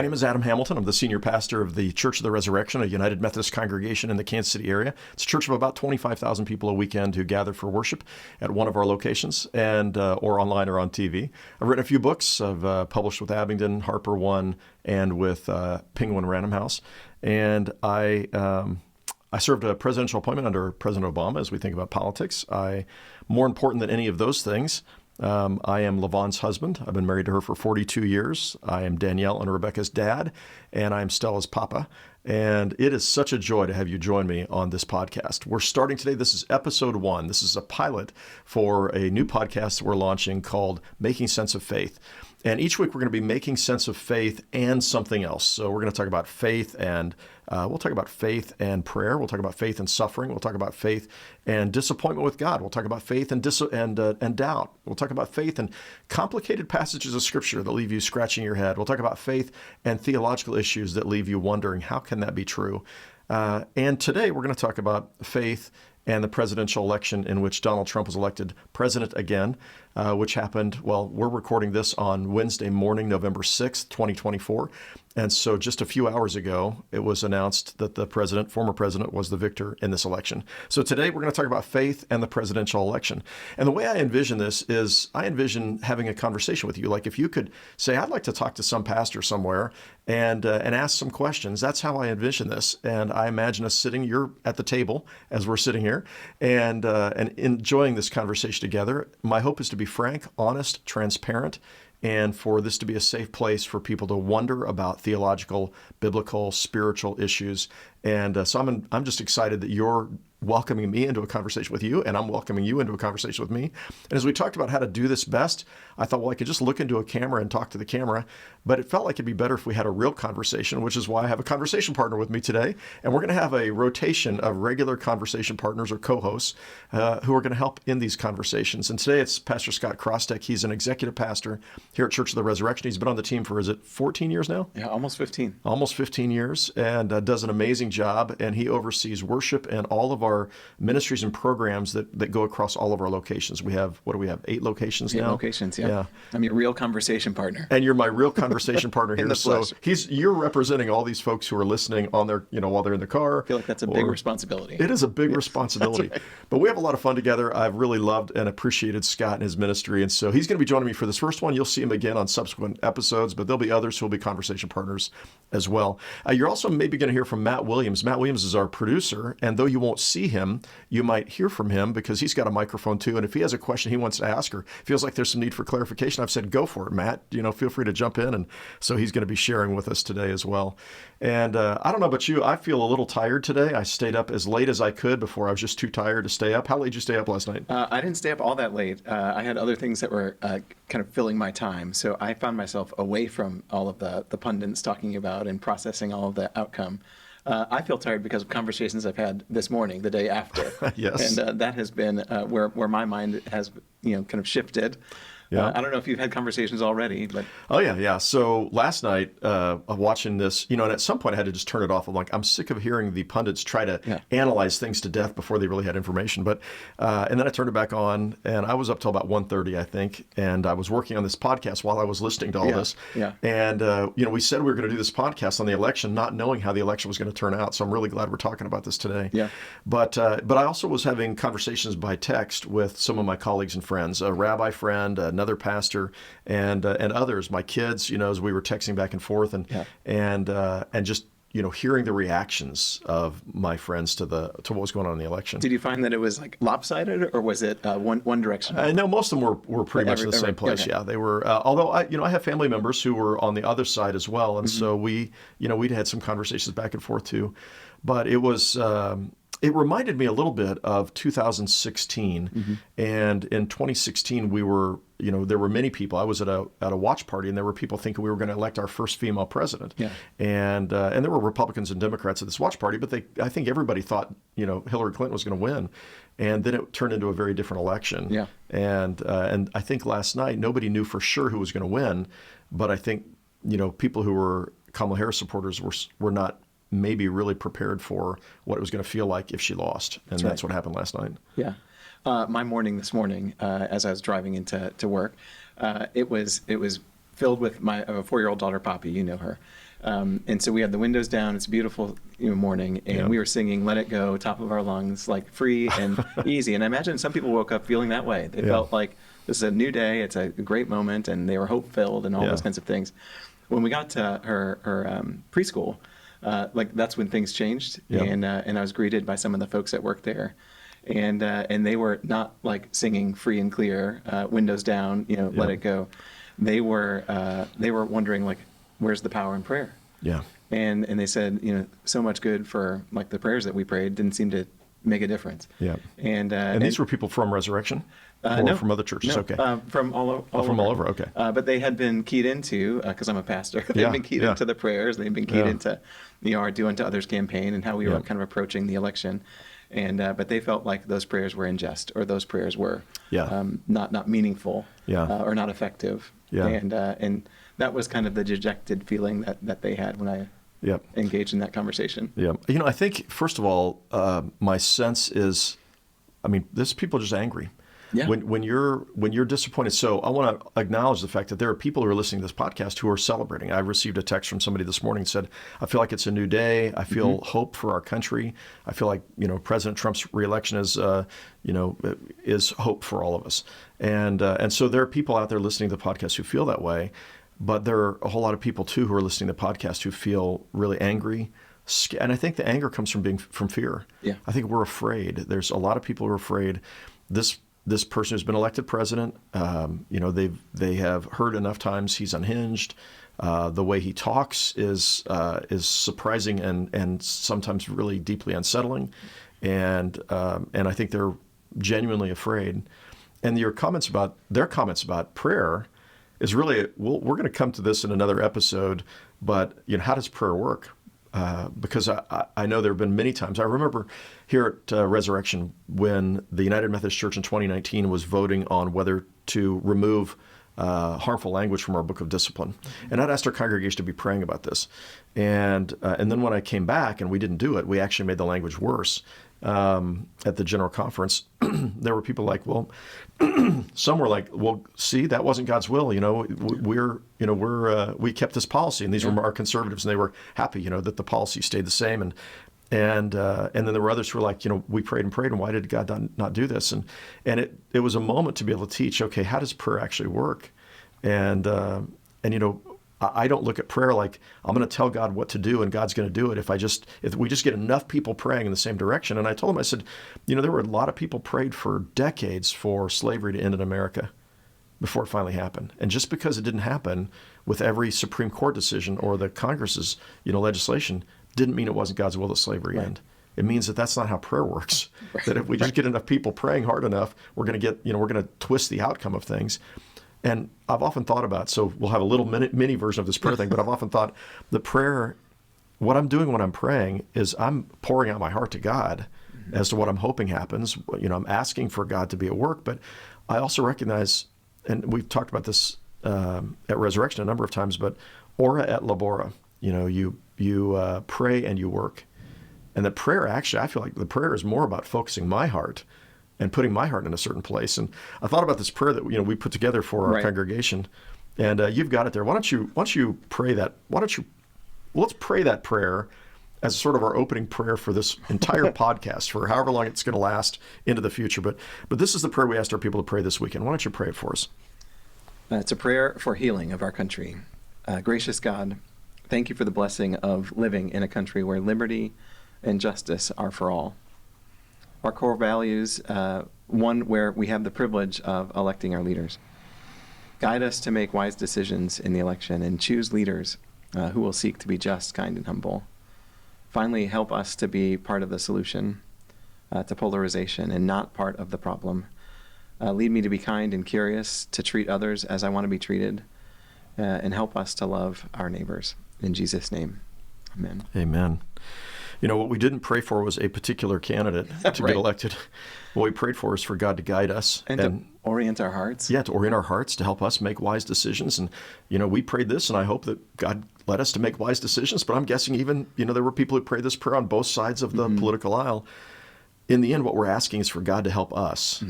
name is Adam Hamilton. I'm the senior pastor of the Church of the Resurrection, a United Methodist congregation in the Kansas City area. It's a church of about 25,000 people a weekend who gather for worship at one of our locations, and or online or on TV. I've written a few books. I've published with Abingdon, Harper One, and with Penguin Random House. And I served a presidential appointment under President Obama as we think about politics. More important than any of those things, I am Lavon's husband. I've been married to her for 42 years. I am Danielle and Rebecca's dad, and I'm Stella's papa. And it is such a joy to have you join me on this podcast. We're starting today. This is episode 1. This is a pilot for a new podcast that we're launching called Making Sense of Faith. And each week we're going to be making sense of faith and something else. So we're going to talk about faith and we'll talk about faith and prayer. We'll talk about faith and suffering. We'll talk about faith and disappointment with God. We'll talk about faith and doubt. We'll talk about faith and complicated passages of Scripture that leave you scratching your head. We'll talk about faith and theological issues that leave you wondering, how can that be true? And today we're going to talk about faith and the presidential election in which Donald Trump was elected president again, which happened, well, we're recording this on Wednesday morning, November 6th, 2024. And so just a few hours ago, it was announced that the former president, was the victor in this election. So today we're going to talk about faith and the presidential election. And the way I envision this is I envision having a conversation with you. Like if you could say, I'd like to talk to some pastor somewhere and ask some questions. That's how I envision this. And I imagine us sitting, you're at the table as we're sitting here and enjoying this conversation together. My hope is to be frank, honest, transparent, and for this to be a safe place for people to wonder about theological, biblical, spiritual issues. And so I'm just excited that you're welcoming me into a conversation with you, and I'm welcoming you into a conversation with me. And as we talked about how to do this best, I thought, well, I could just look into a camera and talk to the camera, but it felt like it'd be better if we had a real conversation, which is why I have a conversation partner with me today. And we're going to have a rotation of regular conversation partners or co-hosts who are going to help in these conversations. And today it's Pastor Scott Crostek. He's an executive pastor here at Church of the Resurrection. He's been on the team for, is it 14 years now? Yeah, almost 15. Almost 15 years, and does an amazing job. And he oversees worship and all of our ministries and programs that go across all of our locations. We have, what do we have, 8 locations now? 8 locations, yeah. I'm your real conversation partner. And you're my real conversation partner here. In the flesh. So you're representing all these folks who are listening on their, while they're in the car. I feel like that's a big responsibility. It is a big responsibility. Right. But we have a lot of fun together. I've really loved and appreciated Scott and his ministry. And so he's going to be joining me for this first one. You'll see him again on subsequent episodes, but there'll be others who will be conversation partners as well. You're also maybe going to hear from Matt Williams. Matt Williams is our producer, and though you won't see him, you might hear from him because he's got a microphone too. And if he has a question he wants to ask or feels like there's some need for clarification, I've said, go for it, Matt. Feel free to jump in. And so he's going to be sharing with us today as well. And I don't know about you, I feel a little tired today. I stayed up as late as I could before I was just too tired to stay up. How late did you stay up last night? I didn't stay up all that late. I had other things that were kind of filling my time. So I found myself away from all of the pundits talking about and processing all of the outcome. I feel tired because of conversations I've had this morning, the day after. Yes. And that has been where my mind has kind of shifted. Yeah. I don't know if you've had conversations already, but... Oh, yeah. So last night, watching this, and at some point I had to just turn it off. I'm sick of hearing the pundits try to analyze things to death before they really had information. But and then I turned it back on, and I was up till about 1:30, I think, and I was working on this podcast while I was listening to all this. Yeah. And, we said we were going to do this podcast on the election, not knowing how the election was going to turn out. So I'm really glad we're talking about this today. Yeah. But I also was having conversations by text with some of my colleagues and friends, a rabbi friend, another pastor, and others, my kids, as we were texting back and forth, and just hearing the reactions of my friends to what was going on in the election. Did you find that it was like lopsided, or was it one direction? No, most of them were pretty much in the same place. Okay. Yeah, they were. Although I have family members who were on the other side as well, and so we'd had some conversations back and forth too, but it was. It reminded me a little bit of 2016, and in 2016 we were, there were many people. I was at a watch party, and there were people thinking we were going to elect our first female president, and there were Republicans and Democrats at this watch party, but I think everybody thought Hillary Clinton was going to win, and then it turned into a very different election. Yeah, and I think last night nobody knew for sure who was going to win, but I think people who were Kamala Harris supporters were not maybe really prepared for what it was going to feel like if she lost. And that's what happened last night. Yeah. My morning this morning, as I was driving into work, it was filled with my 4-year-old daughter, Poppy. You know her. And so we had the windows down. It's a beautiful morning, and we were singing "Let It Go," top of our lungs, like free and easy. And I imagine some people woke up feeling that way. They felt like this is a new day. It's a great moment, and they were hope-filled and all those kinds of things. When we got to her preschool, like that's when things changed, and I was greeted by some of the folks that worked there. And they were not like singing free and clear, windows down, let it go. They were wondering like, where's the power in prayer? Yeah. And they said, so much good for like the prayers that we prayed didn't seem to make a difference. Yeah. And these were people from Resurrection? Or no, from other churches? No, okay. From all over. From all over, okay. But they had been keyed into, because I'm a pastor, they've been keyed into the prayers. They've been keyed into our Do Unto Others campaign and how we were kind of approaching the election. And but they felt like those prayers were in jest, or those prayers were not meaningful, or not effective. Yeah. And that was kind of the dejected feeling that they had when I engaged in that conversation. Yeah. I think, first of all, my sense is, this people are just angry. Yeah. When you're disappointed. So I want to acknowledge the fact that there are people who are listening to this podcast who are celebrating. I received a text from somebody this morning that said, I feel like it's a new day. I feel hope for our country. I feel like, President Trump's reelection is hope for all of us. And so there are people out there listening to the podcast who feel that way. But there are a whole lot of people too who are listening to the podcast who feel really angry. And I think the anger comes from fear. Yeah. I think we're afraid. There's a lot of people who are afraid. This person who's been elected president, they have heard enough times he's unhinged. The way he talks is surprising and sometimes really deeply unsettling, and I think they're genuinely afraid. And their comments about prayer is really, we're going to come to this in another episode. But how does prayer work? Because I know there have been many times. I remember here at Resurrection when the United Methodist Church in 2019 was voting on whether to remove harmful language from our book of discipline. And I'd asked our congregation to be praying about this. And then when I came back and we didn't do it, we actually made the language worse. At the general conference, there were people like, well, some were like, well, see, that wasn't God's will. We kept this policy, and these were our conservatives, and they were happy, that the policy stayed the same. And then there were others who were like, we prayed, and why did God not do this? And it was a moment to be able to teach, okay, how does prayer actually work? And I don't look at prayer like I'm going to tell God what to do and God's going to do it if we just get enough people praying in the same direction. And I told him, I said, there were a lot of people prayed for decades for slavery to end in America before it finally happened. And just because it didn't happen with every Supreme Court decision or the Congress's legislation didn't mean it wasn't God's will that slavery end. It means that that's not how prayer works. Right. That if we just get enough people praying hard enough, we're going to twist the outcome of things. And I've often thought about, so we'll have a little mini version of this prayer thing, but I've often thought the prayer, what I'm doing when I'm praying is I'm pouring out my heart to God as to what I'm hoping happens. I'm asking for God to be at work, but I also recognize, and we've talked about this at Resurrection a number of times, but ora et labora, you pray and you work. And the prayer, actually, I feel like the prayer is more about focusing my heart and putting my heart in a certain place. And I thought about this prayer that we put together for our congregation, and you've got it there. Why don't you pray that? Let's pray that prayer as sort of our opening prayer for this entire podcast for however long it's going to last into the future. But this is the prayer we asked our people to pray this weekend. Why don't you pray it for us? It's a prayer for healing of our country. Gracious God, thank you for the blessing of living in a country where liberty and justice are for all. Our core values, one where we have the privilege of electing our leaders. Guide us to make wise decisions in the election and choose leaders who will seek to be just, kind, and humble. Finally, help us to be part of the solution to polarization and not part of the problem. Lead me to be kind and curious, to treat others as I want to be treated, and help us to love our neighbors. In Jesus' name, amen. Amen. What we didn't pray for was a particular candidate to get elected. What we prayed for is for God to guide us. And to orient our hearts. Yeah, to orient our hearts, to help us make wise decisions. And, we prayed this, and I hope that God led us to make wise decisions. But I'm guessing even, there were people who prayed this prayer on both sides of the political aisle. In the end, what we're asking is for God to help us,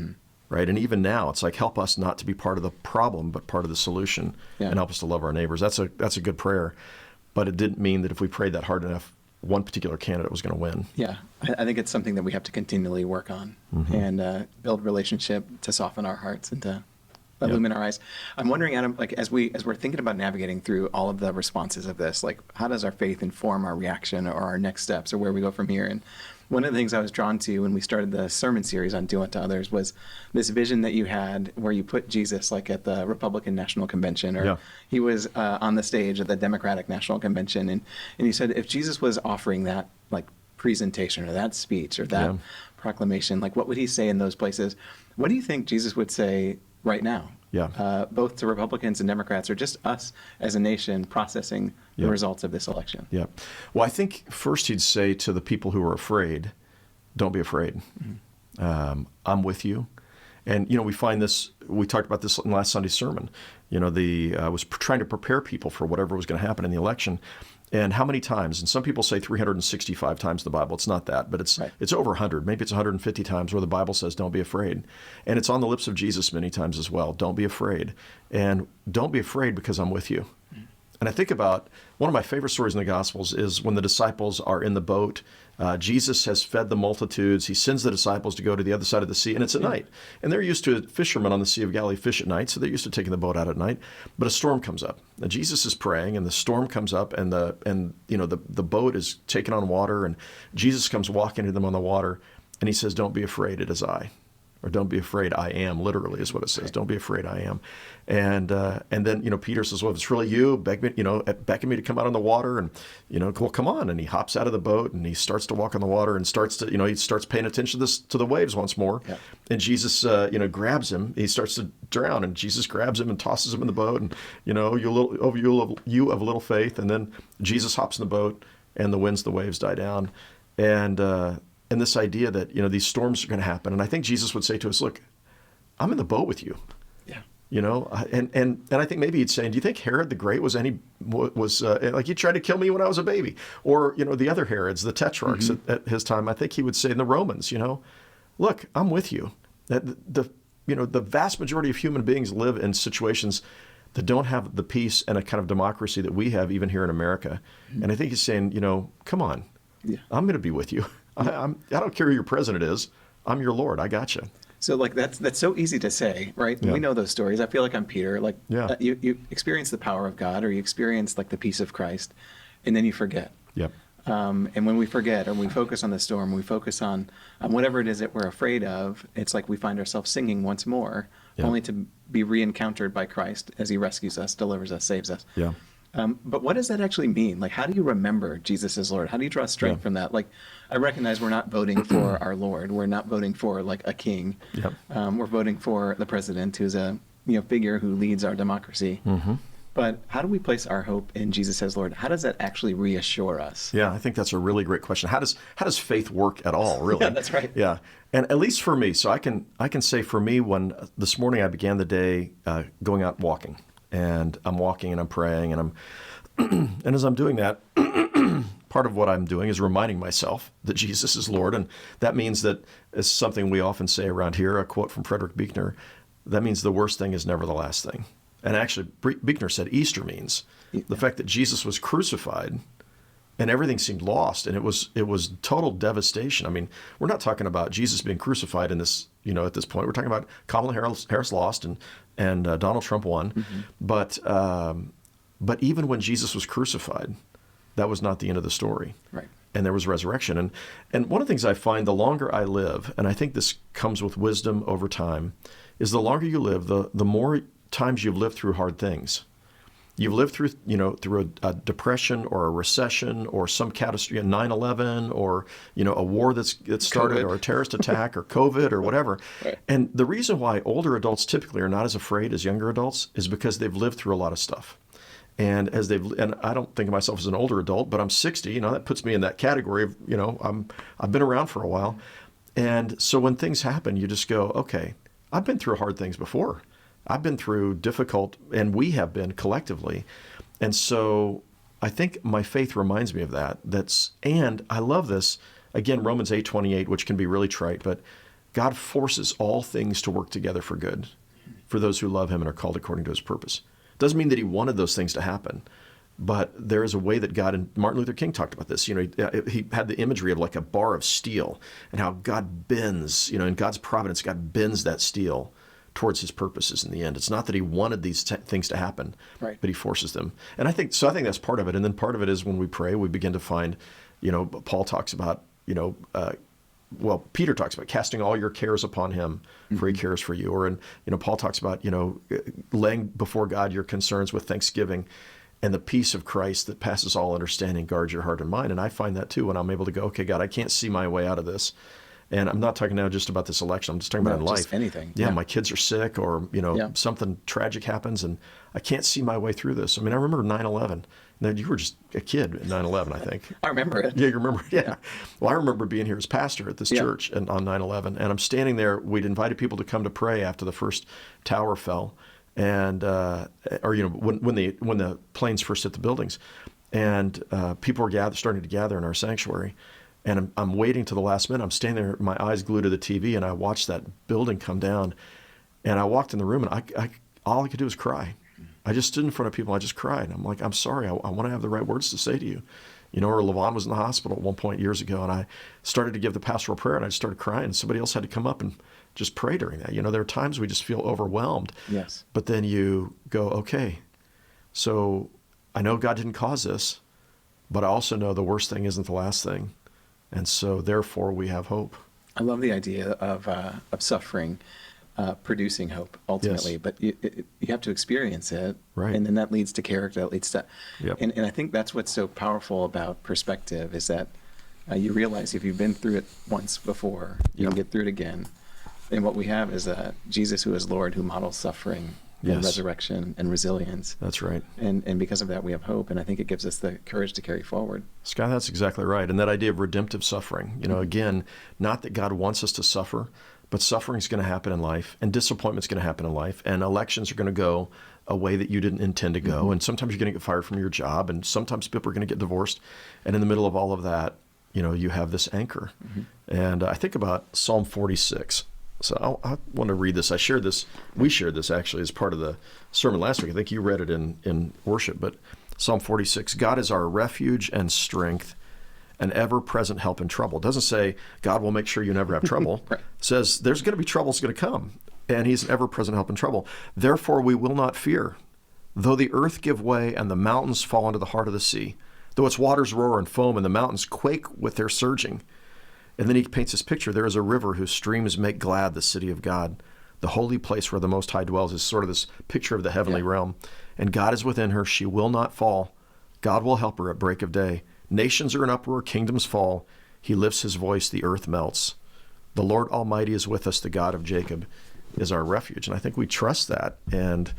right? And even now, it's like, help us not to be part of the problem, but part of the solution, and help us to love our neighbors. That's a good prayer. but it didn't mean that if we prayed that hard enough, one particular candidate was going to win. Yeah, I think it's something that we have to continually work on and build relationship to soften our hearts and to illumine our eyes. I'm wondering, Adam, like as we're thinking about navigating through all of the responses of this, like how does our faith inform our reaction or our next steps or where we go from here? And one of the things I was drawn to when we started the sermon series on Do Unto Others was this vision that you had where you put Jesus like at the Republican National Convention, or he was on the stage at the Democratic National Convention, and you said if Jesus was offering that like presentation or that speech or that proclamation, like what would he say in those places? What do you think Jesus would say right now? Both to Republicans and Democrats, or just us as a nation processing the results of this election? Well, I think first he'd say to the people who are afraid, don't be afraid. I'm with you. And, we find this, we talked about this in last Sunday's sermon. I was trying to prepare people for whatever was going to happen in the election. And how many times? And some people say 365 times in the Bible. It's not that, but it's over 100. Maybe it's 150 times where the Bible says, don't be afraid. And it's on the lips of Jesus many times as well. Don't be afraid. And don't be afraid because I'm with you. And I think about one of my favorite stories in the Gospels is when the disciples are in the boat. Jesus has fed the multitudes. He sends the disciples to go to the other side of the sea, and it's at night. And they're used to fishermen on the Sea of Galilee fish at night, so they're used to taking the boat out at night. But a storm comes up. Now, Jesus is praying, and the storm comes up, and the boat is taking on water, and Jesus comes walking to them on the water, and he says, "Don't be afraid, it is I." Or don't be afraid, I am, literally is what it says. Don't be afraid, I am. And then, Peter says, well, if it's really you, beckon me to come out on the water. And, well, come on. And he hops out of the boat and he starts to walk on the water and he starts paying attention to the waves once more. And Jesus, grabs him. He starts to drown and Jesus grabs him and tosses him in the boat. And, you of little faith. And then Jesus hops in the boat and the winds, the waves die down. And this idea that, these storms are going to happen. And I think Jesus would say to us, look, I'm in the boat with you. And I think maybe he'd say, do you think Herod the Great was like he tried to kill me when I was a baby? Or, the other Herods, the tetrarchs at his time, I think he would say in the Romans, look, I'm with you. The vast majority of human beings live in situations that don't have the peace and a kind of democracy that we have even here in America. And I think he's saying, come on, I'm going to be with you. I don't care who your president is. I'm your Lord. I got you. So that's so easy to say, right? We know those stories. I feel like I'm Peter. You experience the power of God, or you experience like the peace of Christ, and then you forget. And when we forget, or we focus on the storm, we focus on whatever it is that we're afraid of, it's like we find ourselves singing once more, only to be re-encountered by Christ as he rescues us, delivers us, saves us. But what does that actually mean? Like, how do you remember Jesus as Lord? How do you draw strength from that? Like, I recognize we're not voting for our Lord. We're not voting for like a king. We're voting for the president, who's a figure who leads our democracy. But how do we place our hope in Jesus as Lord? How does that actually reassure us? I think that's a really great question. How does faith work at all, really? That's right. And at least for me, so I can say for me, when this morning I began the day going out walking. And I'm walking and I'm praying and and as I'm doing that, part of what I'm doing is reminding myself that Jesus is Lord. And that means that it's something we often say around here, a quote from Frederick Buechner, that means the worst thing is never the last thing. And actually, Buechner said Easter means the fact that Jesus was crucified and everything seemed lost. And it was total devastation. I mean, we're not talking about Jesus being crucified in this, at this point. We're talking about Kamala Harris lost and Donald Trump won. But even when Jesus was crucified, that was not the end of the story. And there was resurrection. And one of the things I find, the longer I live, and I think this comes with wisdom over time, is the longer you live, the more times you've lived through hard things. You've lived through, through a depression or a recession or some catastrophe, 9/11, or, a war that started, COVID. or a terrorist attack, or COVID, or whatever. And the reason why older adults typically are not as afraid as younger adults is because they've lived through a lot of stuff. And and I don't think of myself as an older adult, but I'm 60. That puts me in that category of, I've been around for a while. And so when things happen, you just go, okay, I've been through hard things before. I've been through difficult, and we have been collectively. And so I think my faith reminds me of that. And I love this, again, Romans 8:28, which can be really trite, but God forces all things to work together for good for those who love him and are called according to his purpose. Doesn't mean that he wanted those things to happen, But there is a way that God, and Martin Luther King talked about this, he had the imagery of like a bar of steel and how God bends, in God's providence, God bends that steel towards his purposes in the end. It's not that he wanted these things to happen, Right. but he forces them. And I think that's part of it. And then part of it is when we pray, we begin to find, Paul talks about, Peter talks about casting all your cares upon him, for he cares for you. Or, Paul talks about, laying before God your concerns with thanksgiving, and the peace of Christ that passes all understanding guards your heart and mind. And I find that too when I'm able to go, okay, God, I can't see my way out of this. And I'm not talking now just about this election. I'm just talking about in life. Anything. Yeah, my kids are sick, or something tragic happens, and I can't see my way through this. I mean, I remember 9/11. Now, you were just a kid at 9/11, I think. I remember it. Yeah, you remember? Yeah. Well, I remember being here as pastor at this church on 9/11, and I'm standing there. We'd invited people to come to pray after the first tower fell, and when the planes first hit the buildings, and people were starting to gather in our sanctuary. And I'm waiting to the last minute. I'm standing there, my eyes glued to the TV, and I watched that building come down. And I walked in the room, and all I could do was cry. I just stood in front of people, and I just cried. I'm like, I'm sorry. I want to have the right words to say to you. Or Levon was in the hospital at one point years ago, and I started to give the pastoral prayer, and I just started crying. Somebody else had to come up and just pray during that. There are times we just feel overwhelmed. Yes. But then you go, okay, so I know God didn't cause this, but I also know the worst thing isn't the last thing. And so, therefore, we have hope. I love the idea of suffering producing hope, ultimately. Yes. But you have to experience it. Right. And then that leads to character. That leads to... Yep. And I think that's what's so powerful about perspective is that you realize if you've been through it once before, you can get through it again. And what we have is Jesus who is Lord, who models suffering and resurrection and resilience. That's right. And because of that, we have hope. And I think it gives us the courage to carry forward. Scott, that's exactly right. And that idea of redemptive suffering, again, not that God wants us to suffer, but suffering is going to happen in life, and disappointment is going to happen in life, and elections are going to go a way that you didn't intend to go. And sometimes you're going to get fired from your job, and sometimes people are going to get divorced. And in the middle of all of that, you have this anchor. And I think about Psalm 46. So I want to read this. We shared this actually as part of the sermon last week. I think you read it in worship, but Psalm 46, God is our refuge and strength, an ever-present help in trouble. It doesn't say God will make sure you never have trouble. Right. It says there's going to be trouble that's going to come, and he's an ever-present help in trouble. Therefore we will not fear, though the earth give way and the mountains fall into the heart of the sea, though its waters roar and foam and the mountains quake with their surging. And then he paints this picture. There is a river whose streams make glad the city of God. The holy place where the Most High dwells is sort of this picture of the heavenly realm. And God is within her. She will not fall. God will help her at break of day. Nations are in uproar. Kingdoms fall. He lifts his voice. The earth melts. The Lord Almighty is with us. The God of Jacob is our refuge. And I think we trust that. And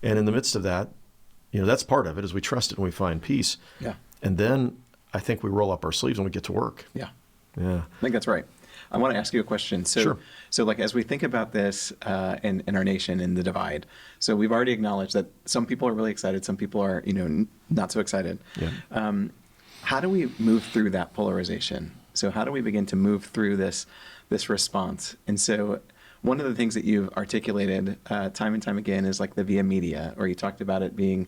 in the midst of that, that's part of it, is we trust it and we find peace. Yeah. And then I think we roll up our sleeves and we get to work. Yeah. Yeah. I think that's right. I want to ask you a question. Sure. So like as we think about this in our nation and the divide, so we've already acknowledged that some people are really excited, some people are, not so excited. Yeah. How do we move through that polarization? So how do we begin to move through this response? And so one of the things that you've articulated time and time again is like the via media, or you talked about it being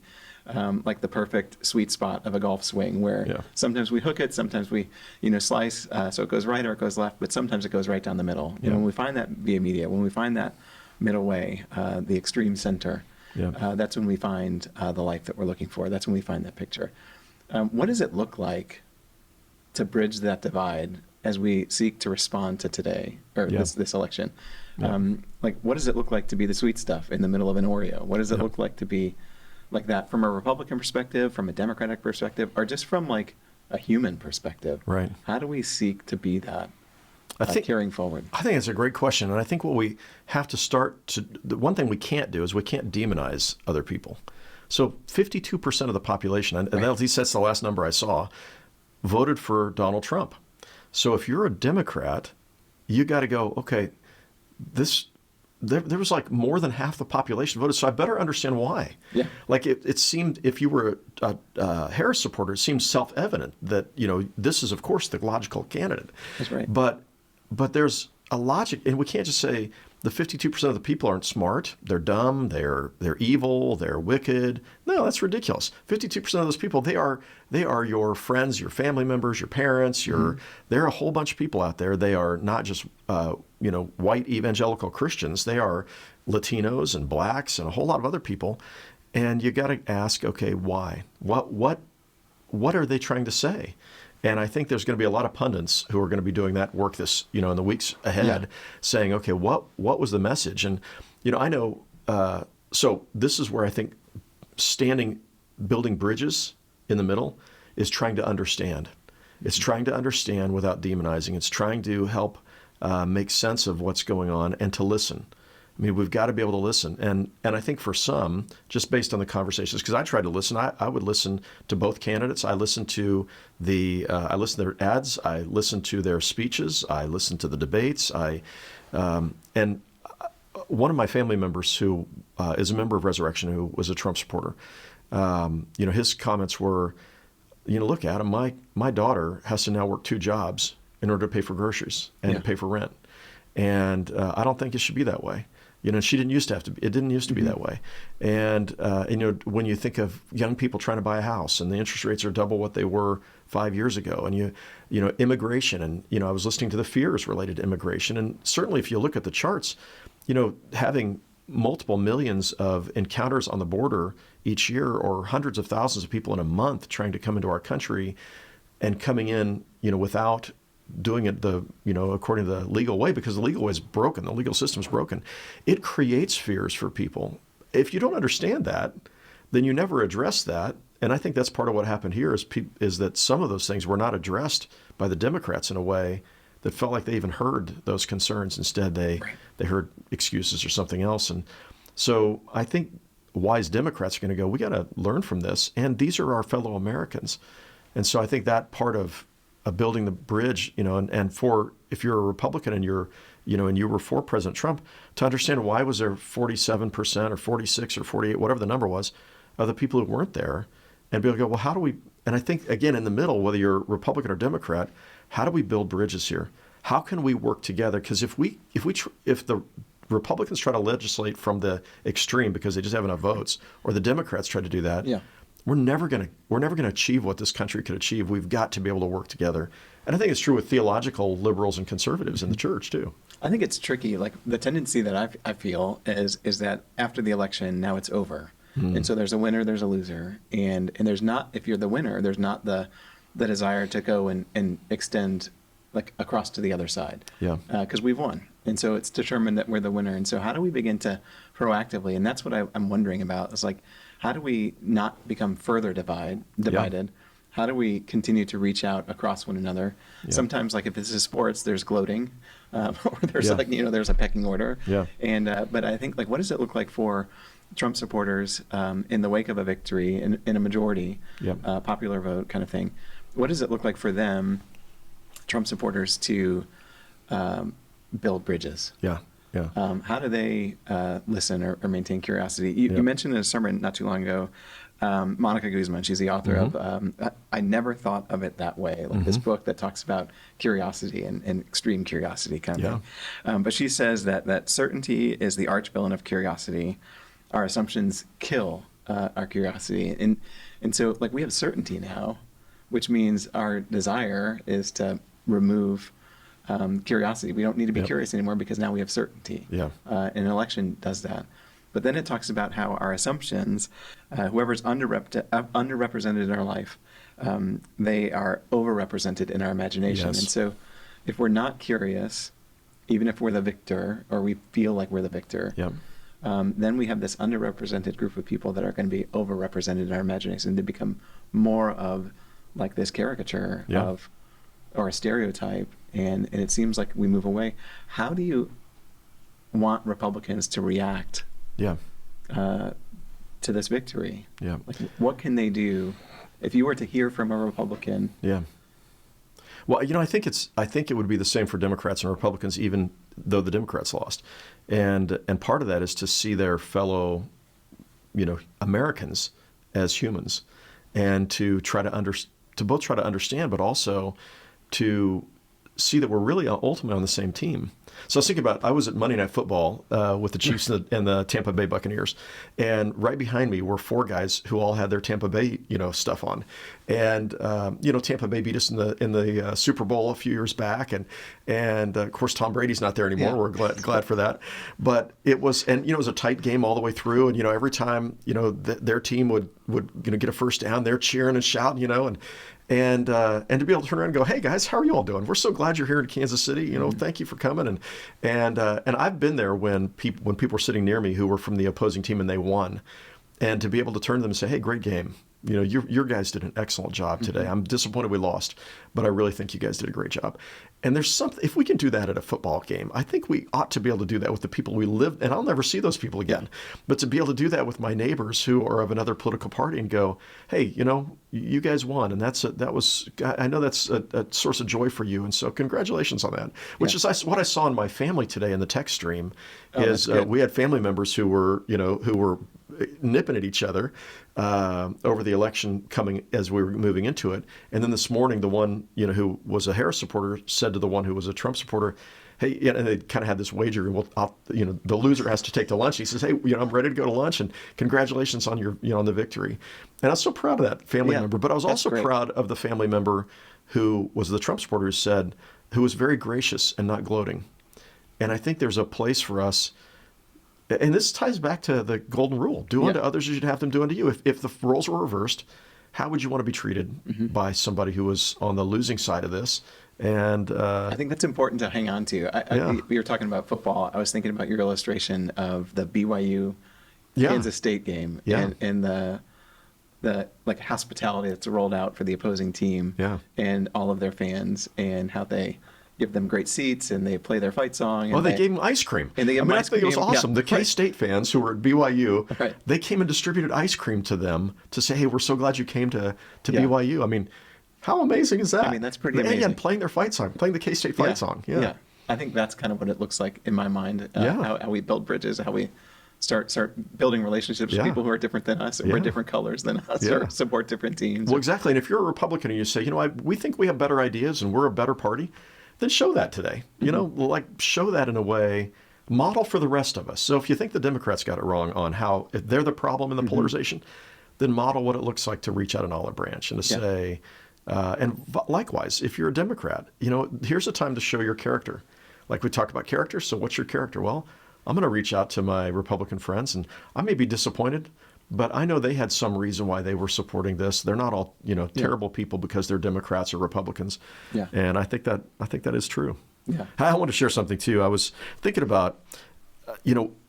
like the perfect sweet spot of a golf swing, where sometimes we hook it, sometimes we, slice, so it goes right or it goes left, but sometimes it goes right down the middle. When we find that via media, when we find that middle way, the extreme center, that's when we find the life that we're looking for. That's when we find that picture. What does it look like to bridge that divide as we seek to respond to today, or this election? Like, what does it look like to be the sweet stuff in the middle of an Oreo? What does it look like to be like that from a Republican perspective, from a Democratic perspective, or just from like a human perspective? Right. How do we seek to be that carrying forward? I think it's a great question. And I think what we have to the one thing we can't do is we can't demonize other people. So 52% of the population, and at least that's the last number I saw, voted for Donald Trump. So if you're a Democrat, you got to go, okay, there was like more than half the population voted, so I better understand why. Yeah. Like it seemed, if you were a Harris supporter, it seemed self-evident that, this is, of course, the logical candidate. That's right. But there's a logic, and we can't just say, the 52% of the people aren't smart. They're dumb. They're evil. They're wicked. No, that's ridiculous. 52% of those people, they are your friends, your family members, your parents. They're a whole bunch of people out there. They are not just white evangelical Christians. They are Latinos and blacks and a whole lot of other people. And you got to ask, okay, why? What are they trying to say? And I think there's going to be a lot of pundits who are going to be doing that work this, in the weeks ahead, saying, okay, what was the message? And, I know, so this is where I think building bridges in the middle is trying to understand. It's trying to understand without demonizing. It's trying to help make sense of what's going on and to listen. I mean, we've got to be able to listen. And I think for some, just based on the conversations, because I tried to listen, I would listen to both candidates. I listened to their ads. I listened to their speeches. I listened to the debates. And one of my family members who is a member of Resurrection, who was a Trump supporter, his comments were, look, Adam, my daughter has to now work 2 jobs in order to pay for groceries and pay for rent. And I don't think it should be that way. She didn't used to have to. It didn't used to be that way. And when you think of young people trying to buy a house and the interest rates are double what they were 5 years ago, and immigration, and I was listening to the fears related to immigration, and certainly if you look at the charts, having multiple millions of encounters on the border each year, or hundreds of thousands of people in a month trying to come into our country, and coming in, without doing it according to the legal way, because the legal way is broken, the legal system is broken. It creates fears for people. If you don't understand that, then you never address that. And I think that's part of what happened here is that some of those things were not addressed by the Democrats in a way that felt like they even heard those concerns. Instead, they heard excuses or something else. And so I think wise Democrats are going to go, we got to learn from this. And these are our fellow Americans. And so I think that part of building the bridge, and for, if you're a Republican and and you were for President Trump, to understand why was there 47% or 46 or 48, whatever the number was, of the people who weren't there, and be able to go, well, how do we, and I think, again, in the middle, whether you're Republican or Democrat, how do we build bridges here? How can we work together? Because if the Republicans try to legislate from the extreme because they just have enough votes, or the Democrats try to do that, we're never going to achieve what this country could achieve. We've got to be able to work together. And I think it's true with theological liberals and conservatives in the church too. I think it's tricky. Like the tendency that I feel is that after the election, now it's over. And so there's a winner, there's a loser. And there's not, if you're the winner, there's not the desire to go and extend like across to the other side. Because we've won. And so it's determined that we're the winner. And so how do we begin to proactively, and that's what I'm wondering about, is like, how do we not become further divided? How do we continue to reach out across one another? Sometimes, like if this is sports, there's gloating, or there's there's a pecking order. And but I think, like, what does it look like for Trump supporters in the wake of a victory in a majority, popular vote kind of thing? What does it look like for them, Trump supporters, to build bridges? How do they listen or maintain curiosity? You mentioned in a sermon not too long ago, Monica Guzman, she's the author of I Never Thought of It That Way, like this book that talks about curiosity and extreme curiosity kind of thing. But she says that certainty is the arch-villain of curiosity. Our assumptions kill our curiosity. And so, like, we have certainty now, which means our desire is to remove curiosity. We don't need to be curious anymore because now we have certainty. An election does that. But then it talks about how our assumptions, whoever's underrepresented in our life, they are overrepresented in our imagination. And so if we're not curious, even if we're the victor or we feel like we're the victor, then we have this underrepresented group of people that are going to be overrepresented in our imagination. They become more of like this caricature of, or a stereotype, and it seems like we move away. How do you want Republicans to react to this victory? Like, what can they do if you were to hear from a Republican? Well, I think it would be the same for Democrats and Republicans, even though the Democrats lost. And part of that is to see their fellow, Americans as humans, and to try to both try to understand, but also to see that we're really ultimately on the same team. So I was thinking I was at Monday Night Football with the Chiefs and the Tampa Bay Buccaneers, and right behind me were four guys who all had their Tampa Bay, stuff on, and Tampa Bay beat us in the Super Bowl a few years back, and of course Tom Brady's not there anymore. Yeah. We're glad for that, but it was it was a tight game all the way through, and every time their team would get a first down, they're cheering and shouting, and to be able to turn around and go, hey guys, how are you all doing? We're so glad you're here in Kansas City. Thank you for coming. And I've been there when people were sitting near me who were from the opposing team and they won, and to be able to turn to them and say, hey, great game. Your guys did an excellent job today. I'm disappointed we lost, but I really think you guys did a great job. And there's something, if we can do that at a football game, I think we ought to be able to do that with the people we live, and I'll never see those people again, but to be able to do that with my neighbors who are of another political party and go, hey, you guys won. And I know that's a source of joy for you. And so congratulations on that, which is what I saw in my family today in the text stream is we had family members who were nipping at each other over the election coming as we were moving into it. And then this morning, the one, who was a Harris supporter said to the one who was a Trump supporter, hey, and they kind of had this wager, the loser has to take the lunch. He says, hey, I'm ready to go to lunch, and congratulations on your, on the victory. And I was so proud of that family member, but I was also proud of the family member who was the Trump supporter who was very gracious and not gloating. And I think there's a place for us. And this ties back to the golden rule. Do unto others as you'd have them do unto you. If the roles were reversed, how would you want to be treated by somebody who was on the losing side of this? And I think that's important to hang on to. We were talking about football. I was thinking about your illustration of the BYU Kansas State game and the hospitality that's rolled out for the opposing team and all of their fans, and how they give them great seats and they play their fight song. And they gave them ice cream. And they gave them ice cream. I think it was awesome. The K-State fans who were at BYU, they came and distributed ice cream to them to say, hey, we're so glad you came to BYU. I mean, how amazing is that? I mean, that's pretty amazing. And playing their fight song, playing the K-State fight song. Yeah. I think that's kind of what it looks like in my mind, how we build bridges, how we start building relationships with people who are different than us, or wear different colors than us, or support different teams. Well, exactly. And if you're a Republican and you say, we think we have better ideas and we're a better party, then show that today. Show that in a way, model for the rest of us. So if you think the Democrats got it wrong on how if they're the problem in the polarization, then model what it looks like to reach out an olive branch and to say, and likewise, if you're a Democrat, here's a time to show your character. Like we talked about character. So what's your character? Well, I'm going to reach out to my Republican friends, and I may be disappointed, but I know they had some reason why they were supporting this. They're not all, terrible people because they're Democrats or Republicans. Yeah. And I think that is true. Yeah. I want to share something too. I was thinking about,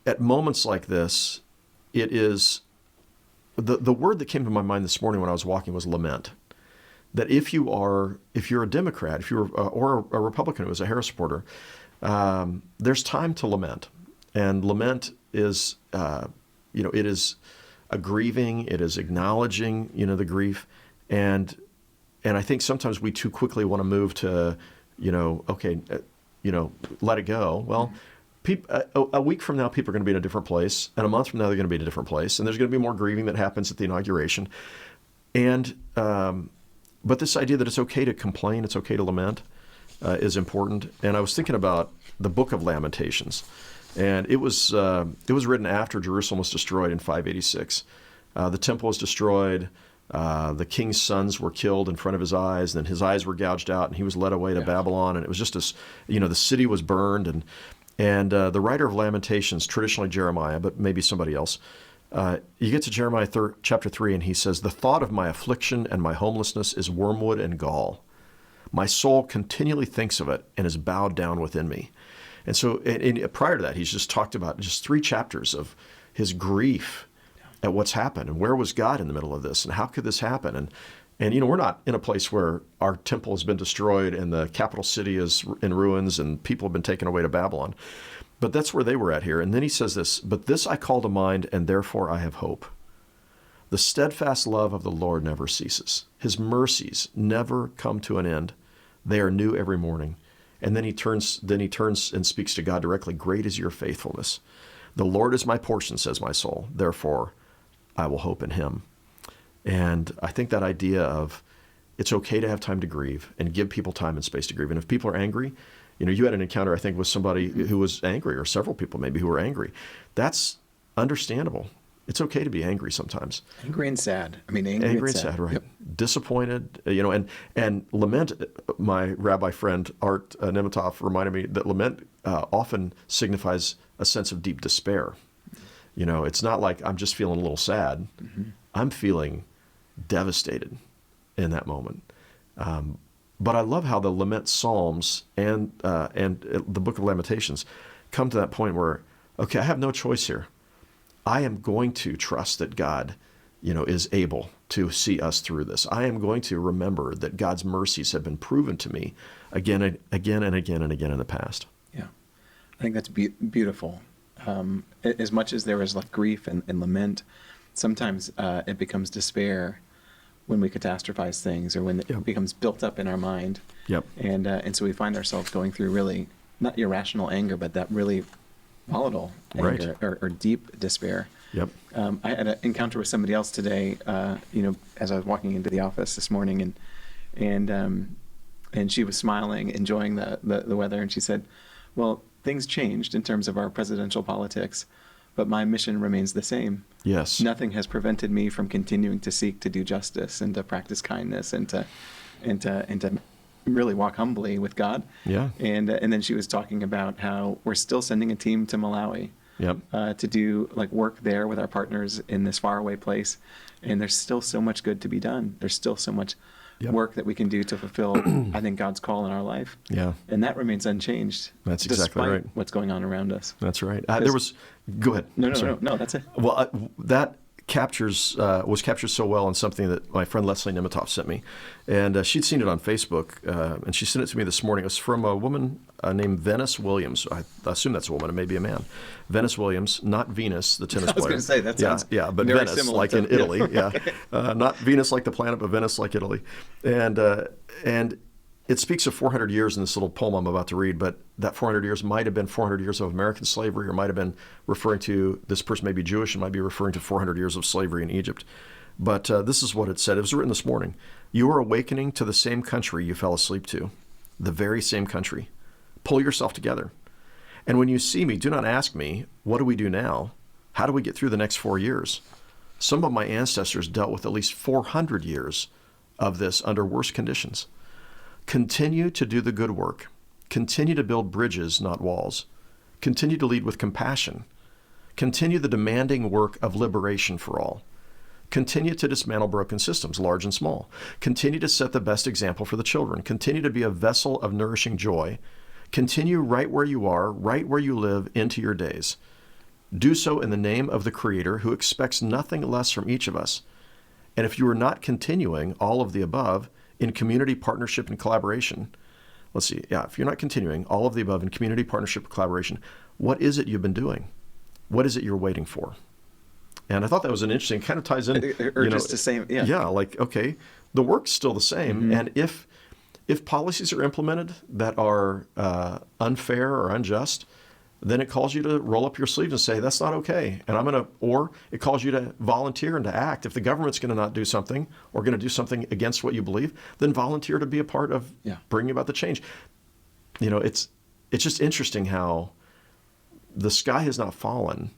at moments like this, it is the word that came to my mind this morning when I was walking was lament. That if you're a Democrat, or a Republican who is a Harris supporter, there's time to lament. And lament is, it is a grieving, it is acknowledging, the grief. And I think sometimes we too quickly want to move to, let it go. Well, a week from now, people are going to be in a different place. And a month from now, they're going to be in a different place. And there's going to be more grieving that happens at the inauguration. And, but this idea that it's okay to complain, it's okay to lament, is important. And I was thinking about the Book of Lamentations. And it was written after Jerusalem was destroyed in 586. The temple was destroyed. The king's sons were killed in front of his eyes. Then his eyes were gouged out, and he was led away to Babylon. And it was just the city was burned. And the writer of Lamentations, traditionally Jeremiah, but maybe somebody else, you get to Jeremiah chapter 3, and he says, "The thought of my affliction and my homelessness is wormwood and gall. My soul continually thinks of it and is bowed down within me." And so prior to that, he's just talked about just 3 chapters of his grief at what's happened and where was God in the middle of this and how could this happen? And we're not in a place where our temple has been destroyed and the capital city is in ruins and people have been taken away to Babylon. But that's where they were at here. And then he says this, "But this I call to mind, and therefore I have hope. The steadfast love of the Lord never ceases. His mercies never come to an end. They are new every morning." And then he turns and speaks to God directly. "Great is your faithfulness. The Lord is my portion," says my soul. "Therefore, I will hope in him." And I think that idea of, it's okay to have time to grieve and give people time and space to grieve. And if people are angry, you had an encounter, I think, with somebody who was angry, or several people maybe who were angry. That's understandable. It's okay to be angry sometimes. Angry and sad. Angry and sad, right? Yep. Disappointed, and lament. My rabbi friend Art Nemitov reminded me that lament often signifies a sense of deep despair. It's not like I'm just feeling a little sad. Mm-hmm. I'm feeling devastated in that moment. But I love how the lament Psalms and the Book of Lamentations come to that point where, okay, I have no choice here. I am going to trust that God, is able to see us through this. I am going to remember that God's mercies have been proven to me again and again and again and again in the past. Yeah, I think that's beautiful. As much as there is like grief and lament, sometimes it becomes despair when we catastrophize things, or when it becomes built up in our mind. Yep. And so we find ourselves going through really not irrational anger, but that really volatile anger, right. or deep despair. Yep. I had an encounter with somebody else today, as I was walking into the office this morning, and she was smiling, enjoying the weather, and she said, well, things changed in terms of our presidential politics, but my mission remains the same. Yes. Nothing has prevented me from continuing to seek to do justice and to practice kindness and to really walk humbly with God. Yeah. And then she was talking about how we're still sending a team to Malawi. Yep. To do work there with our partners in this faraway place, and there's still so much good to be done. There's still so much work that we can do to fulfill, I think, God's call in our life. Yeah. And that remains unchanged. That's exactly despite right. What's going on around us. That's right. Go ahead. No, that's it. Well, that was captured so well in something that my friend Leslie Nemitov sent me, and she'd seen it on Facebook, and she sent it to me this morning. It was from a woman named Venus Williams. I assume that's a woman. It may be a man. Venus Williams, not Venus, the tennis player. I was going to say that sounds but very Venice, similar like in Italy. Yeah, not Venus like the planet, but Venice like Italy, and it speaks of 400 years in this little poem I'm about to read, but that 400 years might have been 400 years of American slavery, or might have been referring to, this person may be Jewish and might be referring to 400 years of slavery in Egypt. But this is what it said. It was written this morning. You are awakening to the same country you fell asleep to, the very same country. Pull yourself together. And when you see me, do not ask me, what do we do now? How do we get through the next 4 years? Some of my ancestors dealt with at least 400 years of this under worse conditions. Continue to do the good work. Continue to build bridges, not walls. Continue to lead with compassion. Continue the demanding work of liberation for all. Continue to dismantle broken systems, large and small. Continue to set the best example for the children. Continue to be a vessel of nourishing joy. Continue right where you are, right where you live, into your days. Do so in the name of the Creator, who expects nothing less from each of us. And if you are not continuing all of the above, in community, partnership, and collaboration. If you're not continuing all of the above in community, partnership, and collaboration, what is it you've been doing? What is it you're waiting for? And I thought that was an interesting, kind of ties in. Just the same, okay, the work's still the same. Mm-hmm. And if policies are implemented that are unfair or unjust, then it calls you to roll up your sleeves and say, that's not okay. And or it calls you to volunteer and to act. If the government's going to not do something, or going to do something against what you believe, then volunteer to be a part of bringing about the change. It's just interesting how the sky has not fallen.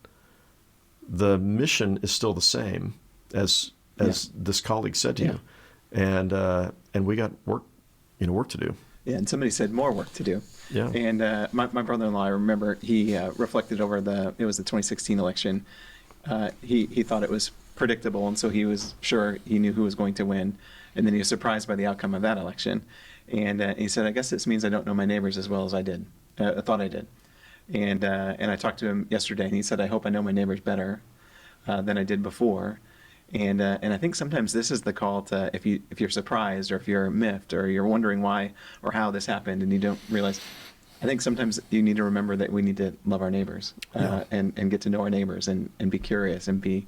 The mission is still the same, as this colleague said to you. And we got work to do. Yeah, and somebody said more work to do. Yeah. And my brother-in-law, I remember, he reflected over it was the 2016 election. He thought it was predictable, and so he was sure he knew who was going to win. And then he was surprised by the outcome of that election. And he said, I guess this means I don't know my neighbors as well as I thought I did. And I talked to him yesterday, and he said, I hope I know my neighbors better than I did before. And I think sometimes this is the call to, if you're surprised, or if you're miffed, or you're wondering why or how this happened and you don't realize, I think sometimes you need to remember that we need to love our neighbors and get to know our neighbors and be curious and be,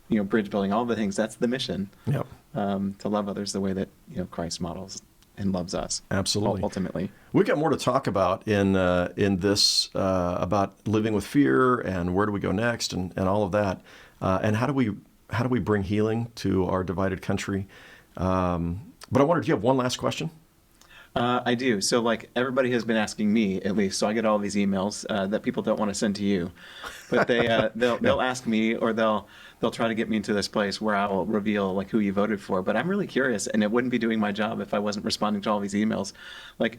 bridge building, all the things. That's the mission. Yep. To love others the way that Christ models and loves us. Absolutely. Ultimately. We've got more to talk about in this about living with fear and where do we go next and all of that, and how do we bring healing to our divided country? But I wondered, do you have one last question? I do. So, like, everybody has been asking me, at least, so I get all these emails that people don't want to send to you, but they'll ask me, or they'll try to get me into this place where I will reveal like who you voted for. But I'm really curious, and it wouldn't be doing my job if I wasn't responding to all these emails. Like,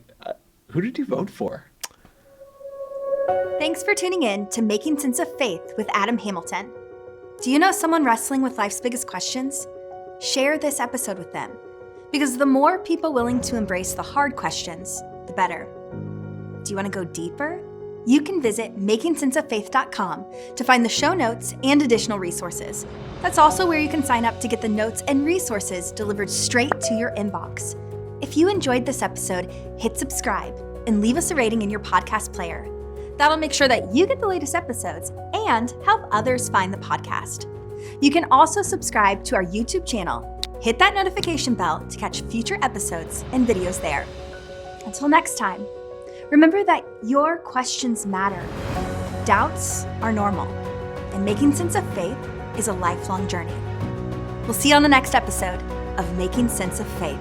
who did you vote for? Thanks for tuning in to Making Sense of Faith with Adam Hamilton. Do you know someone wrestling with life's biggest questions? Share this episode with them, because the more people willing to embrace the hard questions, the better. Do you want to go deeper? You can visit makingsenseoffaith.com to find the show notes and additional resources. That's also where you can sign up to get the notes and resources delivered straight to your inbox. If you enjoyed this episode, hit subscribe and leave us a rating in your podcast player. That'll make sure that you get the latest episodes and help others find the podcast. You can also subscribe to our YouTube channel. Hit that notification bell to catch future episodes and videos there. Until next time, remember that your questions matter. Doubts are normal, and making sense of faith is a lifelong journey. We'll see you on the next episode of Making Sense of Faith.